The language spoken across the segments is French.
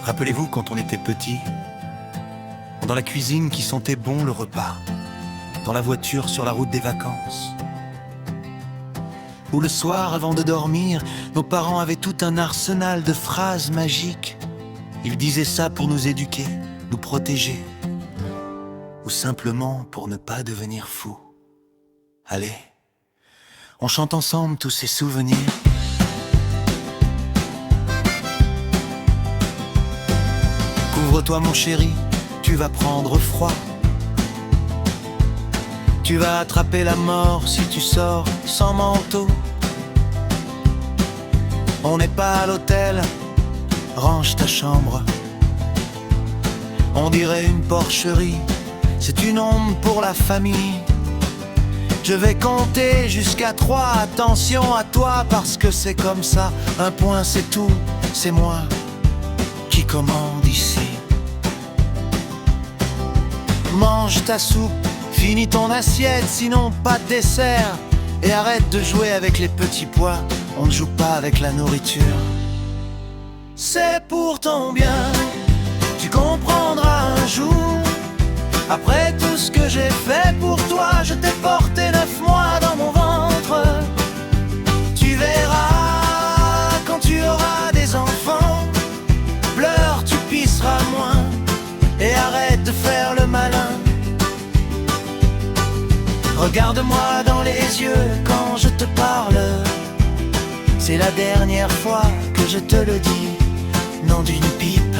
Rappelez-vous quand on était petit, dans la cuisine qui sentait bon le repas, dans la voiture sur la route des vacances, ou le soir avant de dormir, nos parents avaient tout un arsenal de phrases magiques. Ils disaient ça pour nous éduquer, nous protéger, ou simplement pour ne pas devenir fous. Allez, on chante ensemble tous ces souvenirs. Couvre-toi mon chéri, tu vas prendre froid. Tu vas attraper la mort si tu sors sans manteau. On n'est pas à l'hôtel, range ta chambre. On dirait une porcherie, c'est une ombre pour la famille. Je vais compter jusqu'à 3, attention à toi parce que c'est comme ça. Un point c'est tout, c'est moi qui commande ici. Mange ta soupe, finis ton assiette, sinon pas de dessert. Et arrête de jouer avec les petits pois, on ne joue pas avec la nourriture. C'est pour ton bien, tu comprendras un jour. Après tout ce que j'ai fait pour toi, je t'ai porté 9 mois dans mon ventre. Tu verras quand tu auras des enfants, pleure, tu pisseras moins. Et arrête de faire le malin. Regarde-moi dans les yeux quand je te parle. C'est la dernière fois que je te le dis, nom d'une pipe.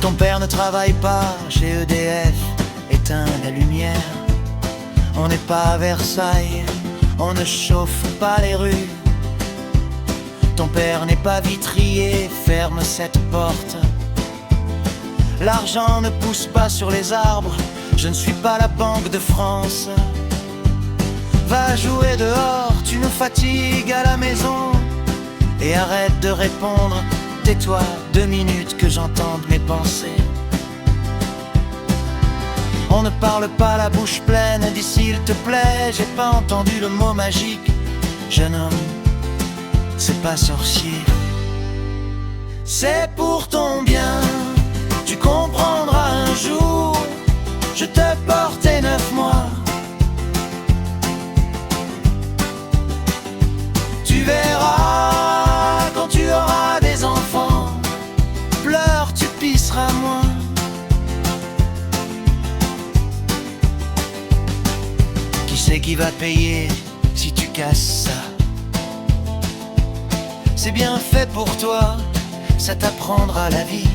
Ton père ne travaille pas chez EDF, éteins la lumière. On n'est pas à Versailles, on ne chauffe pas les rues. Ton père n'est pas vitrier, ferme cette porte. L'argent ne pousse pas sur les arbres, je ne suis pas la Banque de France. Va jouer dehors, tu nous fatigues à la maison. Et arrête de répondre, tais-toi 2 minutes que j'entende mes pensées. On ne parle pas la bouche pleine, dis s'il te plaît, j'ai pas entendu le mot magique. Jeune homme, c'est pas sorcier. C'est pour ton bien, tu comprendras un jour. Je te portais 9 mois. Tu verras quand tu auras des enfants, pleure, tu pisseras moins. Qui c'est qui va payer si tu casses ça? C'est bien fait pour toi, ça t'apprendra la vie.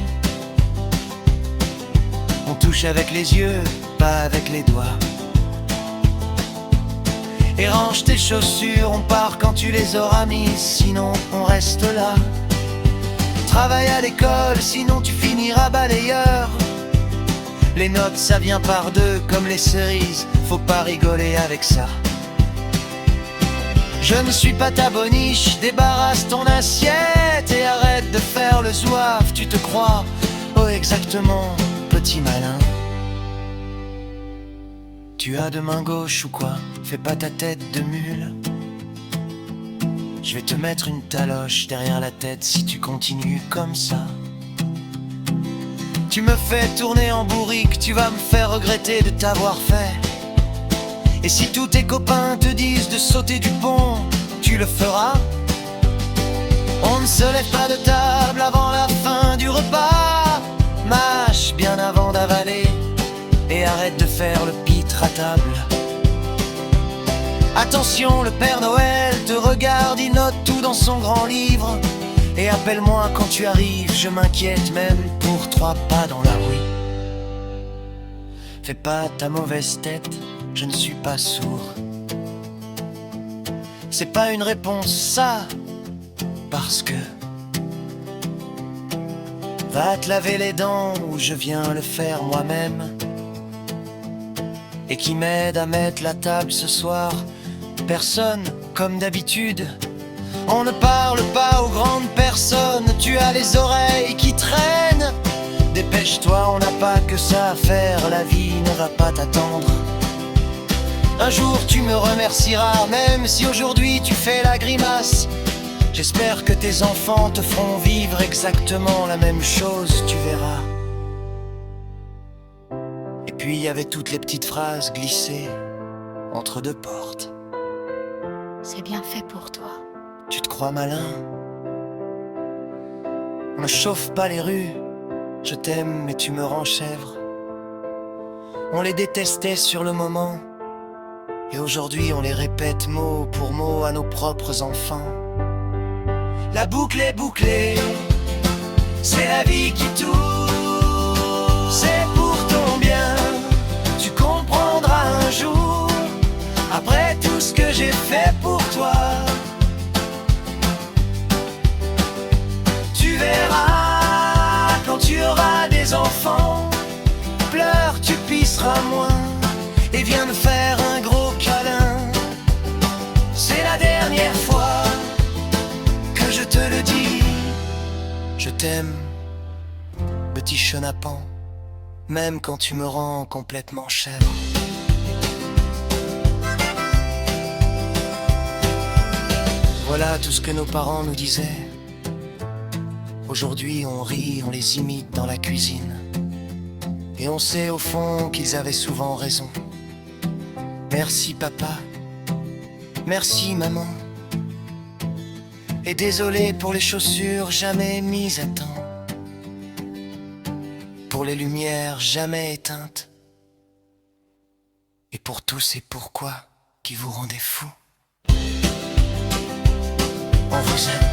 On touche avec les yeux, pas avec les doigts. Et range tes chaussures, on part quand tu les auras mises, sinon on reste là. Travaille à l'école, sinon tu finiras balayeur. Les notes ça vient par 2 comme les cerises, faut pas rigoler avec ça. Je ne suis pas ta boniche, débarrasse ton assiette et arrête de faire le zouave, tu te crois, oh exactement, petit malin. Tu as deux mains gauches ou quoi? Fais pas ta tête de mule. Je vais te mettre une taloche derrière la tête si tu continues comme ça. Tu me fais tourner en bourrique, tu vas me faire regretter de t'avoir fait. Et si tous tes copains te disent de sauter du pont, tu le feras. On ne se lève pas de table avant la fin du repas. Mâche bien avant d'avaler et arrête de faire le pitre à table. Attention, le Père Noël te regarde, il note tout dans son grand livre. Et appelle-moi quand tu arrives, je m'inquiète même pour 3 pas dans la rue. Fais pas ta mauvaise tête, je ne suis pas sourd. C'est pas une réponse ça, parce que va te laver les dents ou je viens le faire moi-même. Et qui m'aide à mettre la table ce soir? Personne, comme d'habitude. On ne parle pas aux grandes personnes, tu as les oreilles qui traînent. Dépêche-toi, on n'a pas que ça à faire, la vie ne va pas t'attendre. Un jour tu me remercieras, même si aujourd'hui tu fais la grimace. J'espère que tes enfants te feront vivre exactement la même chose, tu verras. Et puis il y avait toutes les petites phrases glissées entre deux portes. C'est bien fait pour toi. Tu te crois malin? On ne chauffe pas les rues. Je t'aime mais tu me rends chèvre. On les détestait sur le moment, et aujourd'hui on les répète mot pour mot à nos propres enfants. La boucle est bouclée, c'est la vie qui tourne. C'est pour ton bien, tu comprendras un jour. Après tout ce que j'ai fait pour toi, tu verras quand tu auras des enfants. Pleure, tu pisseras moins, et viens me faire un gros câlin. C'est la dernière fois que je te le dis. Je t'aime, petit chenapan, même quand tu me rends complètement chèvre. Voilà tout ce que nos parents nous disaient. Aujourd'hui on rit, on les imite dans la cuisine. Et on sait au fond qu'ils avaient souvent raison. Merci papa, merci maman. Et désolé pour les chaussures jamais mises à temps, pour les lumières jamais éteintes, et pour tous ces pourquoi qui vous rendaient fous. On vous aime.